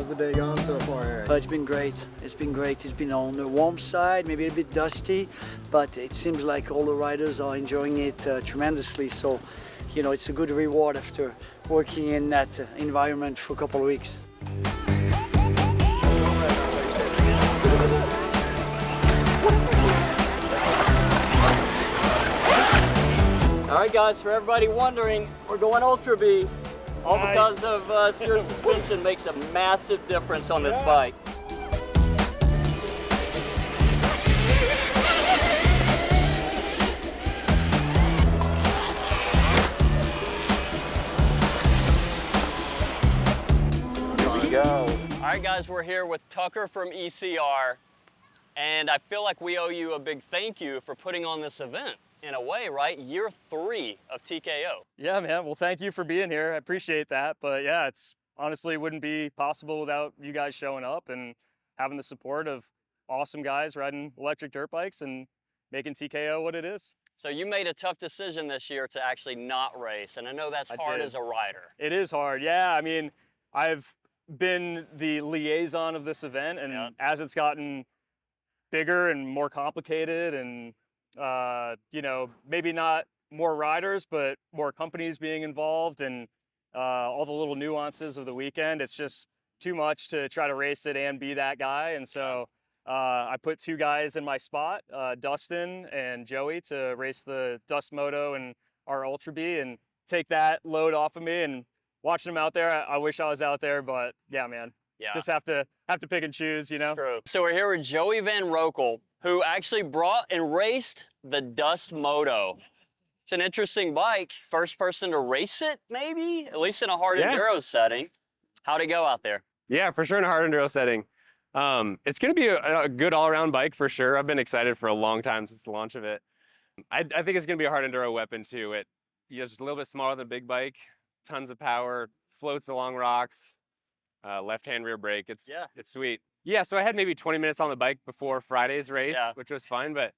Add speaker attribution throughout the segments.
Speaker 1: How's the day gone so far?
Speaker 2: It's been great. It's been great. It's been on the warm side, maybe a bit dusty, but it seems like all the riders are enjoying it tremendously. So, you know, it's a good reward after working in that environment for a couple of weeks.
Speaker 3: All right, guys, for everybody wondering, we're going Ultra B. All because of steer suspension makes a massive difference on this bike. Here we go. All right, guys, we're here with Tucker from ECR, and I feel like we owe you a big thank you for putting on this event. In a way, right? Year 3 of TKO.
Speaker 4: Yeah, man. Well, thank you for being here. I appreciate that. But yeah, it's honestly wouldn't be possible without you guys showing up and having the support of awesome guys riding electric dirt bikes and making TKO what it is.
Speaker 3: So you made a tough decision this year to actually not race, and I know that's hard as a rider.
Speaker 4: It is hard. Yeah, I mean, I've been the liaison of this event, and as it's gotten bigger and more complicated and you know, maybe not more riders, but more companies being involved and all the little nuances of the weekend. It's just too much to try to race it and be that guy. And so I put 2 guys in my spot, Dustin and Joey, to race the Dust Moto and our Ultra B and take that load off of me. And watching them out there, I wish I was out there, but yeah, man. Yeah. Just have to pick and choose, you know?
Speaker 3: True. So we're here with Joey Van Rokel, who actually brought and raced the Dust Moto. It's an interesting bike. First person to race it, maybe? At least in a hard enduro setting. How'd it go out there?
Speaker 5: Yeah, for sure in a hard enduro setting. It's going to be a good all-around bike for sure. I've been excited for a long time since the launch of it. I think it's going to be a hard enduro weapon too. It's just a little bit smaller than a big bike, tons of power, floats along rocks. Left-hand rear brake. It's sweet. Yeah, so I had maybe 20 minutes on the bike before Friday's race, which was fine, but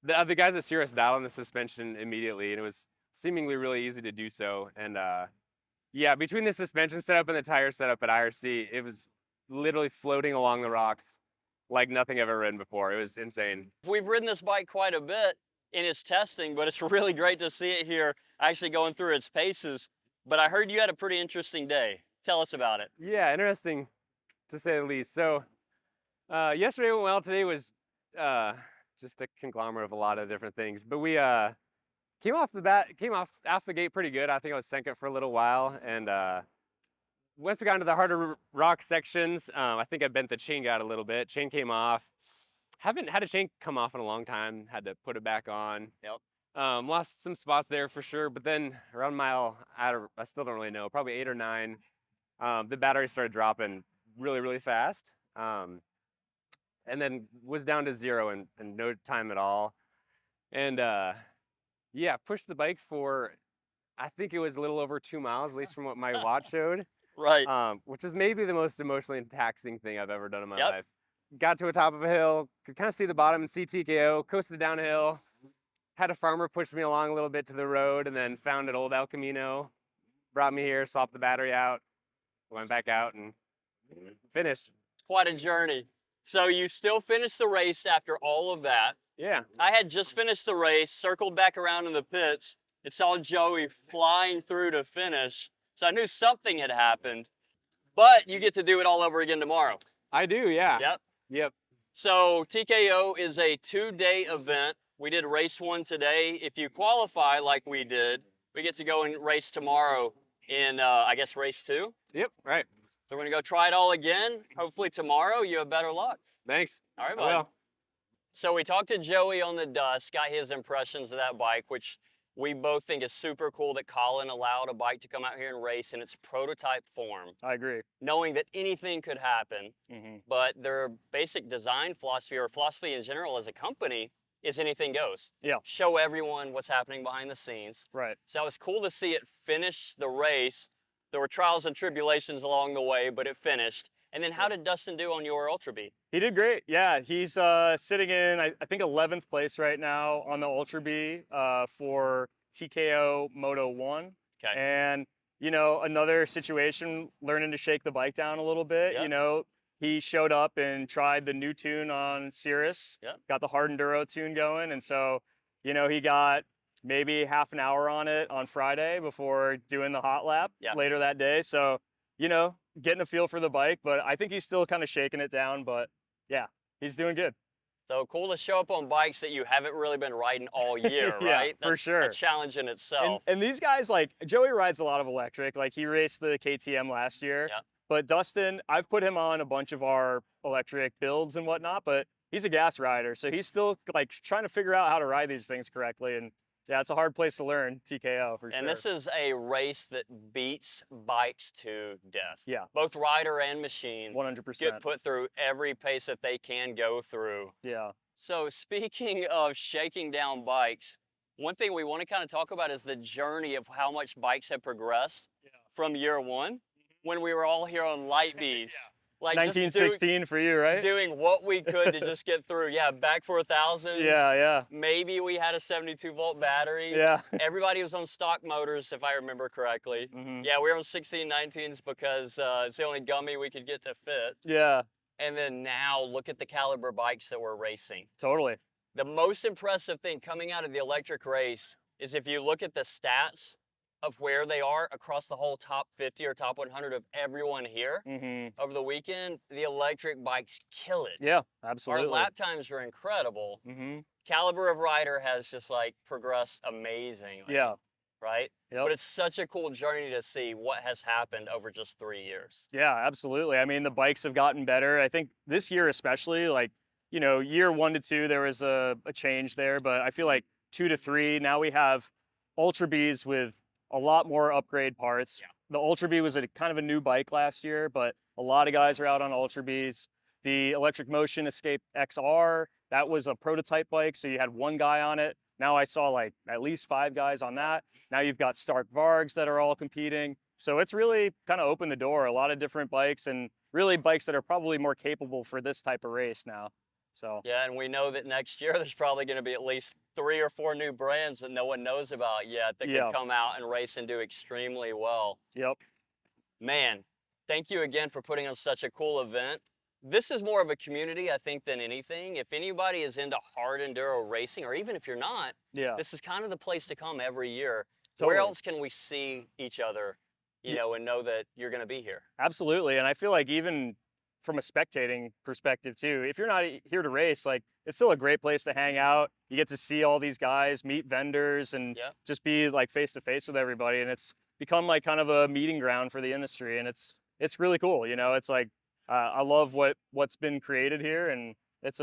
Speaker 5: the guys at Cirrus dialed in the suspension immediately, and it was seemingly really easy to do so. And yeah, between the suspension setup and the tire setup at IRC, it was literally floating along the rocks like nothing I've ever ridden before. It was insane.
Speaker 3: We've ridden this bike quite a bit in its testing, but it's really great to see it here actually going through its paces. But I heard you had a pretty interesting day. Tell us about it.
Speaker 5: Yeah, interesting to say the least. So yesterday went well. Today was just a conglomerate of a lot of different things. But we came off the gate pretty good. I think I was second for a little while. And once we got into the harder rock sections, I think I bent the chain out a little bit. Chain came off. Haven't had a chain come off in a long time. Had to put it back on. Lost some spots there for sure. But then around mile, I still don't really know, probably 8 or 9. The battery started dropping really, really fast. And then was down to 0 in no time at all. And yeah, pushed the bike for, I think it was a little over 2 miles, at least from what my watch showed.
Speaker 3: Right.
Speaker 5: Which is maybe the most emotionally taxing thing I've ever done in my life. Got to the top of a hill, could kind of see the bottom and see TKO, coasted downhill. Had a farmer push me along a little bit to the road and then found an old El Camino. Brought me here, swapped the battery out, went back out and finished.
Speaker 3: Quite a journey. So you still finished the race after all of that.
Speaker 5: Yeah.
Speaker 3: I had just finished the race, circled back around in the pits, and saw Joey flying through to finish. So I knew something had happened, but you get to do it all over again tomorrow.
Speaker 5: I do, yeah.
Speaker 3: Yep. So TKO is a 2-day event. We did race 1 today. If you qualify like we did, we get to go and race tomorrow in, I guess, race 2.
Speaker 5: Yep, right.
Speaker 3: So we're gonna go try it all again. Hopefully tomorrow you have better luck.
Speaker 5: Thanks.
Speaker 3: All right, bud. So we talked to Joey on the Dust, got his impressions of that bike, which we both think is super cool that Colin allowed a bike to come out here and race in its prototype form.
Speaker 4: I agree.
Speaker 3: Knowing that anything could happen, but their basic design philosophy or philosophy in general as a company is anything goes.
Speaker 4: Yeah.
Speaker 3: Show everyone what's happening behind the scenes.
Speaker 4: Right.
Speaker 3: So it was cool to see it finish the race. There were trials and tribulations along the way, but it finished. And then how did Dustin do on your Ultra B?
Speaker 4: He did great. Yeah, he's sitting in, I think, 11th place right now on the Ultra B for TKO Moto 1.
Speaker 3: Okay.
Speaker 4: And you know, another situation, learning to shake the bike down a little bit.
Speaker 3: Yep.
Speaker 4: You know, he showed up and tried the new tune on Cirrus,
Speaker 3: Yep.
Speaker 4: got the hard enduro tune going. And so, you know, he got maybe half an hour on it on Friday before doing the hot lap later that day. So, you know, getting a feel for the bike, but I think he's still kind of shaking it down, but yeah, he's doing good.
Speaker 3: So cool to show up on bikes that you haven't really been riding all year,
Speaker 4: Yeah,
Speaker 3: right?
Speaker 4: for sure.
Speaker 3: A challenge in itself.
Speaker 4: And these guys, like, Joey rides a lot of electric. Like, he raced the KTM last year.
Speaker 3: Yeah.
Speaker 4: But Dustin, I've put him on a bunch of our electric builds and whatnot, but he's a gas rider. So he's still, like, trying to figure out how to ride these things correctly. And yeah, it's a hard place to learn, TKO, for sure.
Speaker 3: And this is a race that beats bikes to death.
Speaker 4: Yeah.
Speaker 3: Both rider and machine
Speaker 4: 100%.
Speaker 3: get put through every pace that they can go through.
Speaker 4: Yeah.
Speaker 3: So speaking of shaking down bikes, one thing we want to kind of talk about is the journey of how much bikes have progressed from year one when we were all here on light bees. Like
Speaker 4: 1916 for you, right?
Speaker 3: Doing what we could to just get through. Yeah, back 4000.
Speaker 4: Yeah.
Speaker 3: Maybe we had a 72-volt battery.
Speaker 4: Yeah.
Speaker 3: Everybody was on stock motors, if I remember correctly. Yeah, we were on 1619s because it's the only gummy we could get to fit.
Speaker 4: Yeah.
Speaker 3: And then now look at the caliber bikes that we're racing.
Speaker 4: Totally.
Speaker 3: The most impressive thing coming out of the electric race is if you look at the stats of where they are across the whole top 50 or top 100 of everyone here over the weekend, the electric bikes kill it.
Speaker 4: Yeah, absolutely.
Speaker 3: Our lap times are incredible. Caliber of rider has just like progressed amazingly.
Speaker 4: Yeah.
Speaker 3: Right?
Speaker 4: Yep.
Speaker 3: But it's such a cool journey to see what has happened over just 3 years.
Speaker 4: Yeah, absolutely. I mean, the bikes have gotten better. I think this year especially, like, you know, year 1 to 2, there was a change there, but I feel like 2 to 3, now we have Ultra Bs with a lot more upgrade parts. Yeah. The Ultra B was a kind of a new bike last year, but a lot of guys are out on Ultra Bs. The Electric Motion Escape XR, that was a prototype bike, so you had one guy on it. Now I saw like at least 5 guys on that. Now you've got Stark Vargs that are all competing. So it's really kind of opened the door, a lot of different bikes and really bikes that are probably more capable for this type of race now. So
Speaker 3: yeah, and we know that next year there's probably going to be at least 3 or 4 new brands that no one knows about yet that can come out and race and do extremely well.
Speaker 4: Yep.
Speaker 3: Man, thank you again for putting on such a cool event. This is more of a community, I think, than anything. If anybody is into hard enduro racing, or even if you're not, this is kind of the place to come every year. Totally. Where else can we see each other, you know, and know that you're going to be here?
Speaker 4: Absolutely. And I feel like even from a spectating perspective too, if you're not here to race, like, it's still a great place to hang out. You get to see all these guys, meet vendors, and just be like face to face with everybody. And it's become like kind of a meeting ground for the industry. And it's really cool. You know, it's like, I love what's been created here, and it's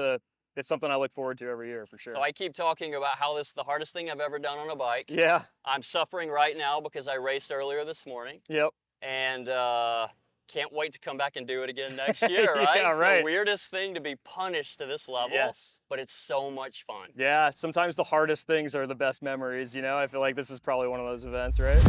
Speaker 4: something I look forward to every year for sure.
Speaker 3: So I keep talking about how this is the hardest thing I've ever done on a bike.
Speaker 4: Yeah.
Speaker 3: I'm suffering right now because I raced earlier this morning.
Speaker 4: Yep.
Speaker 3: And can't wait to come back and do it again next year, right?
Speaker 4: Yeah, right.
Speaker 3: It's the weirdest thing to be punished to this level.
Speaker 4: Yes.
Speaker 3: But it's so much fun.
Speaker 4: Yeah, sometimes the hardest things are the best memories, you know? I feel like this is probably one of those events, right?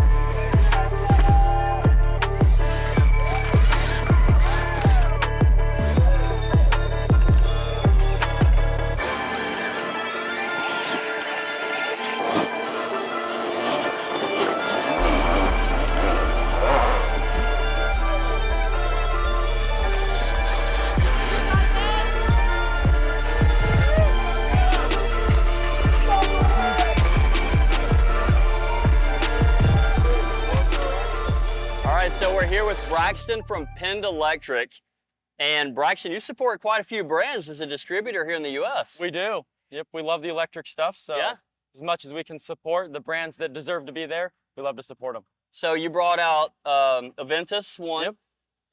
Speaker 3: So we're here with Braxton from Pinned Electric. And Braxton, you support quite a few brands as a distributor here in the US.
Speaker 1: We do. Yep, we love the electric stuff. So as much as we can support the brands that deserve to be there, we love to support them.
Speaker 3: So you brought out Aventus one,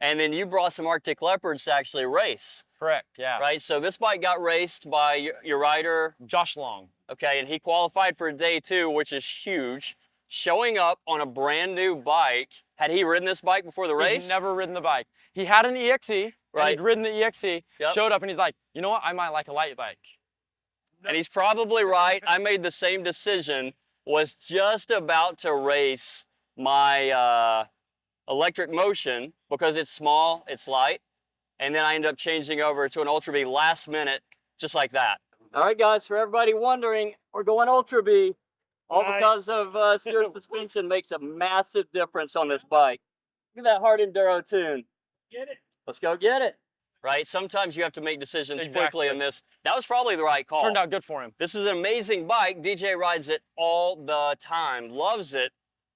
Speaker 3: and then you brought some Arctic Leopards to actually race.
Speaker 1: Correct, yeah.
Speaker 3: Right, so this bike got raced by your rider.
Speaker 1: Josh Long.
Speaker 3: Okay, and he qualified for day 2, which is huge. Showing up on a brand new bike. Had he ridden this bike before the race?
Speaker 1: He'd never ridden the bike. He had an EXE, and he'd ridden the EXE, showed up, and he's like, you know what, I might like a light bike.
Speaker 3: And he's probably right. I made the same decision, was just about to race my Electric Motion because it's small, it's light, and then I ended up changing over to an Ultra B last minute, just like that. All right, guys, for everybody wondering, we're going Ultra B All because of steering suspension makes a massive difference on this bike. Look at that hard enduro tune. Get it. Let's go get it. Right? Sometimes you have to make decisions quickly in this. That was probably the right call.
Speaker 1: Turned out good for him.
Speaker 3: This is an amazing bike. DJ rides it all the time. Loves it.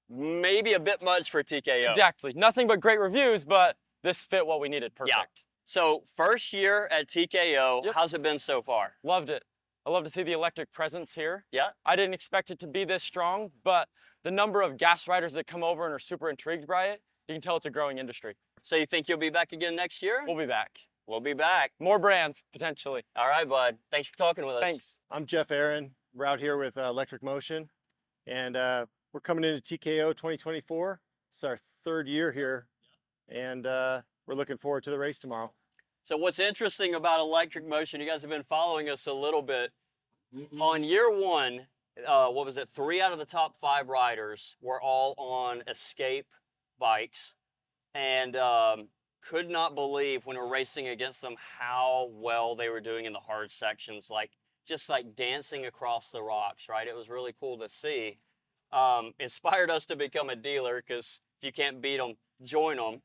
Speaker 3: Maybe a bit much for TKO.
Speaker 1: Exactly. Nothing but great reviews, but this fit what we needed. Perfect.
Speaker 3: Yeah. So first year at TKO, how's it been so far?
Speaker 1: Loved it. I love to see the electric presence here.
Speaker 3: Yeah.
Speaker 1: I didn't expect it to be this strong, but the number of gas riders that come over and are super intrigued by it, you can tell it's a growing industry.
Speaker 3: So you think you'll be back again next year?
Speaker 1: We'll be back.
Speaker 3: We'll be back.
Speaker 1: More brands, potentially.
Speaker 3: All right, bud. Thanks for talking with us.
Speaker 1: Thanks.
Speaker 6: I'm Jeff Aaron. We're out here with Electric Motion, and we're coming into TKO 2024. It's our third year here, and we're looking forward to the race tomorrow.
Speaker 3: So what's interesting about Electric Motion, you guys have been following us a little bit. On year one, what was it? 3 out of the top 5 riders were all on Escape bikes, and could not believe when we were racing against them how well they were doing in the hard sections, just like dancing across the rocks, right? It was really cool to see. Inspired us to become a dealer, because if you can't beat them, join them.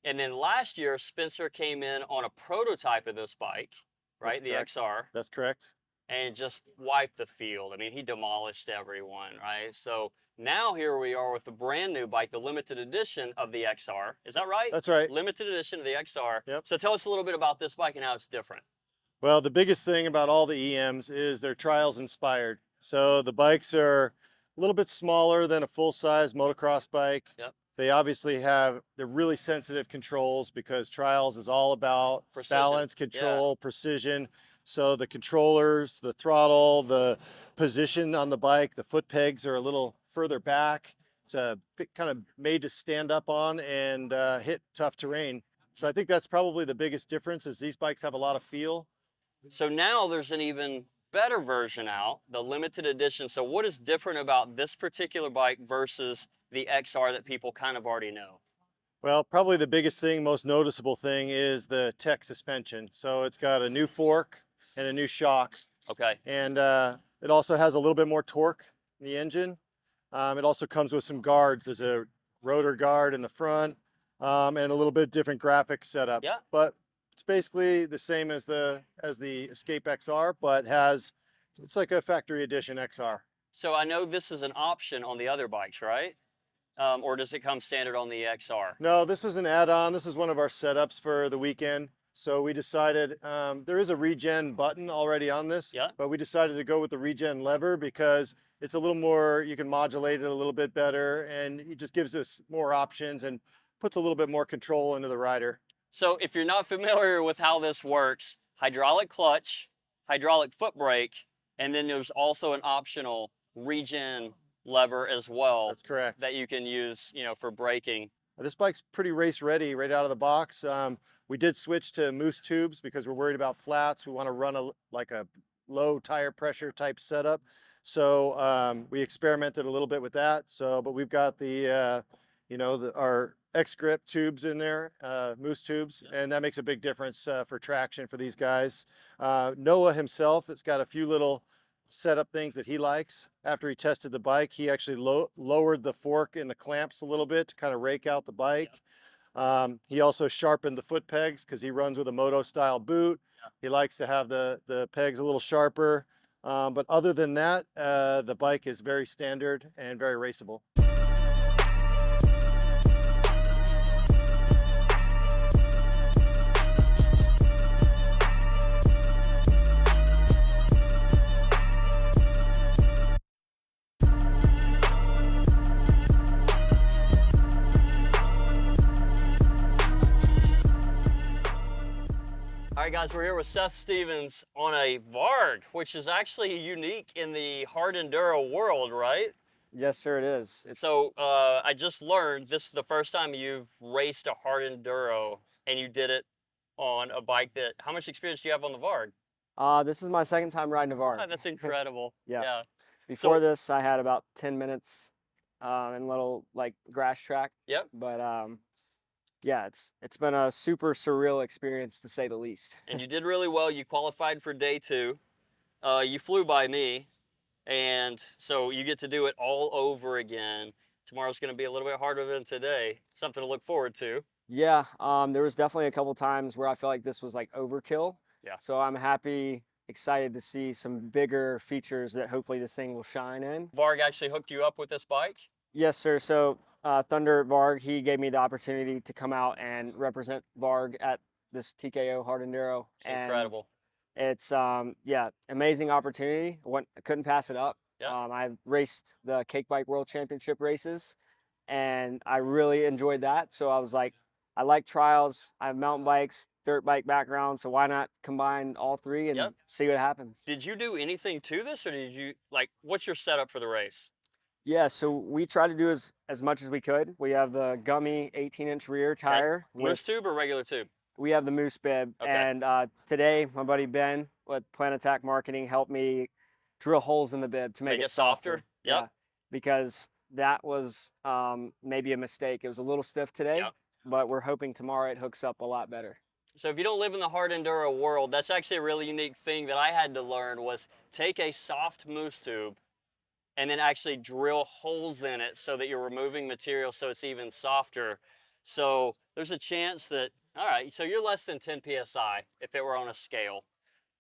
Speaker 3: And then last year, Spencer came in on a prototype of this bike, right? The XR.
Speaker 6: That's correct.
Speaker 3: And just wiped the field. I mean, he demolished everyone, right? So now here we are with the brand new bike, the limited edition of the XR. Is that right?
Speaker 6: That's right.
Speaker 3: Limited edition of the XR.
Speaker 6: Yep.
Speaker 3: So tell us a little bit about this bike and how it's different.
Speaker 6: Well, the biggest thing about all the EMs is they're trials inspired. So the bikes are a little bit smaller than a full-size motocross bike.
Speaker 3: Yep.
Speaker 6: They obviously have the really sensitive controls, because trials is all about
Speaker 3: Precision.
Speaker 6: balance, control, precision. So the controllers, the throttle, the position on the bike, the foot pegs are a little further back. It's a bit kind of made to stand up on and hit tough terrain. So I think that's probably the biggest difference, is these bikes have a lot of feel.
Speaker 3: So now there's an even better version out, the limited edition. So what is different about this particular bike versus the XR that people kind of already know?
Speaker 6: Well, probably the biggest thing, most noticeable thing, is the tech suspension. So it's got a new fork and a new shock.
Speaker 3: Okay.
Speaker 6: And it also has a little bit more torque in the engine. It also comes with some guards. There's a rotor guard in the front, and a little bit different graphics setup.
Speaker 3: Yeah.
Speaker 6: But it's basically the same as the Escape XR, but it's like a factory edition XR.
Speaker 3: So I know this is an option on the other bikes, right? Or does it come standard on the XR?
Speaker 6: No, this was an add-on. This is one of our setups for the weekend. So we decided, there is a regen button already on this, but we decided to go with the regen lever because it's a little more, you can modulate it a little bit better, and it just gives us more options and puts a little bit more control into the rider.
Speaker 3: So if you're not familiar with how this works, hydraulic clutch, hydraulic foot brake, and then there's also an optional regen lever as well.
Speaker 6: That's correct.
Speaker 3: That you can use, for braking.
Speaker 6: This bike's pretty race ready right out of the box. We did switch to moose tubes because we're worried about flats. We want to run like a low tire pressure type setup. So we experimented a little bit with that. But we've got the, our X-Grip tubes in there, moose tubes, and that makes a big difference for traction for these guys. Noah himself has got a few little setup things that he likes. After he tested the bike, he actually lowered the fork in the clamps a little bit to kind of rake out the bike. He also sharpened the foot pegs because he runs with a Moto style boot. He likes to have the pegs a little sharper. But other than that, the bike is very standard and very raceable.
Speaker 3: All right, guys, we're here with Seth Stevens on a Varg, which is actually unique in the hard enduro world, right?
Speaker 7: Yes, sir, it is.
Speaker 3: So I just learned this is the first time you've raced a hard enduro, and you did it on a bike that, how much experience do you have on the Varg?
Speaker 7: This is my second time riding a Varg.
Speaker 3: Oh, that's incredible.
Speaker 7: Yeah. Before this, I had about 10 minutes in a little grass track.
Speaker 3: Yep.
Speaker 7: But yeah, it's been a super surreal experience to say the least.
Speaker 3: And you did really well. You qualified for day 2. You flew by me, And so you get to do it all over again. Tomorrow's going to be a little bit harder than today. Something to look forward to.
Speaker 7: Yeah, there was definitely a couple times where I felt like this was like overkill.
Speaker 3: Yeah.
Speaker 7: So I'm happy, excited to see some bigger features that hopefully this thing will shine in.
Speaker 3: Varg actually hooked you up with this bike?
Speaker 7: Yes, sir. So Thunder Varg, he gave me the opportunity to come out and represent Varg at this TKO Hard Enduro.
Speaker 3: It's incredible.
Speaker 7: It's yeah, amazing opportunity. I couldn't pass it up.
Speaker 3: Yeah.
Speaker 7: I raced the Cake Bike World Championship races, and I really enjoyed that. So I was like, I like trials. I have mountain bikes, dirt bike background, so why not combine all three and see what happens?
Speaker 3: Did you do anything to this, or did you, like, what's your setup for the race?
Speaker 7: Yeah, so we tried to do as much as we could. We have the gummy 18-inch rear tire.
Speaker 3: Moose tube or regular tube?
Speaker 7: We have the Moose bib.
Speaker 3: Okay.
Speaker 7: And today, my buddy Ben with Plan Attack Marketing helped me drill holes in the bib to make it softer.
Speaker 3: Yep.
Speaker 7: Yeah, because that was maybe a mistake. It was a little stiff today, but we're hoping tomorrow it hooks up a lot better.
Speaker 3: So if you don't live in the hard enduro world, that's actually a really unique thing that I had to learn was take a soft Moose tube and then actually drill holes in it so that you're removing material so it's even softer. So there's a chance that, all right, so you're less than 10 PSI if it were on a scale.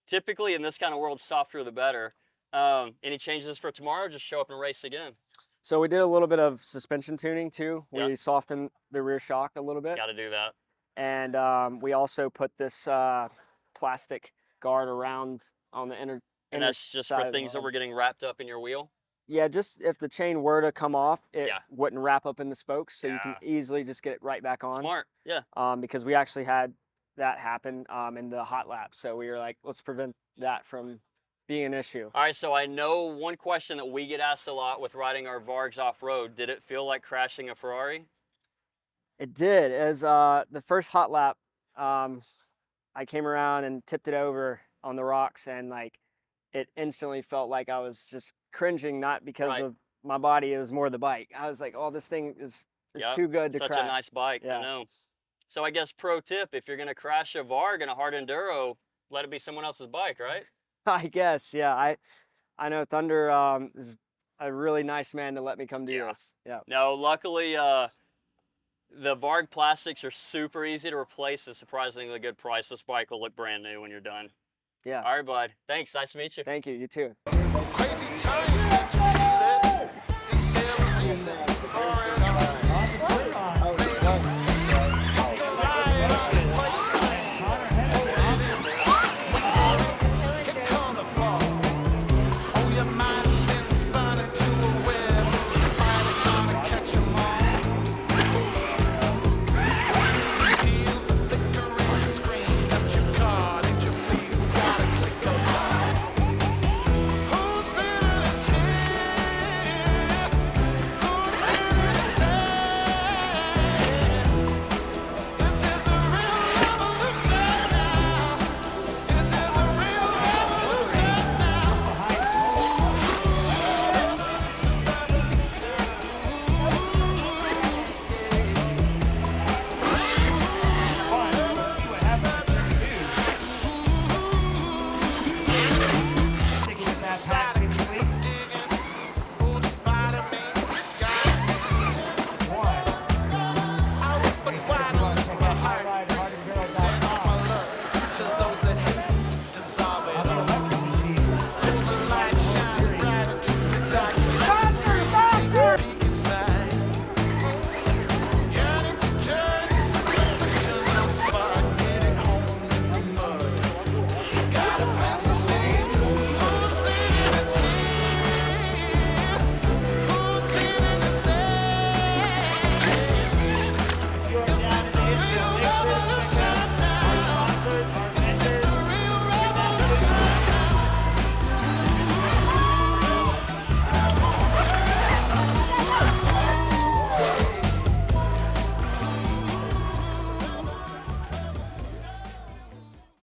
Speaker 3: Typically in this kind of world, softer the better. Any changes for tomorrow? Just show up and race again.
Speaker 7: So we did a little bit of suspension tuning too.
Speaker 3: Yeah.
Speaker 7: We softened the rear shock a little bit.
Speaker 3: Got to do that.
Speaker 7: And we also put this plastic guard around on the inner
Speaker 3: And that's just for things that were getting wrapped up in your wheel?
Speaker 7: Yeah, just if the chain were to come off, it wouldn't wrap up in the spokes, so you can easily just get it right back on.
Speaker 3: Smart, yeah.
Speaker 7: Because we actually had that happen in the hot lap, so we were like, let's prevent that from being an issue.
Speaker 3: All right, so I know one question that we get asked a lot with riding our Vargs off-road. Did it feel like crashing a Ferrari?
Speaker 7: It did. As the first hot lap, I came around and tipped it over on the rocks, and like it instantly felt like I was just cringing, not because of my body, it was more the bike. I was like, oh, this thing is too good to crash.
Speaker 3: Such a nice bike, I know. So I guess pro tip, if you're gonna crash a Varg in a hard enduro, let it be someone else's bike, right?
Speaker 7: I guess, yeah. I know Thunder is a really nice man to let me come do this. Yeah.
Speaker 3: No, luckily the Varg plastics are super easy to replace at a surprisingly good price. This bike will look brand new when you're done.
Speaker 7: Yeah.
Speaker 3: All right, bud. Thanks. Nice to meet you.
Speaker 7: Thank you. You too.
Speaker 8: Crazy times that you live. These damn reason for it all.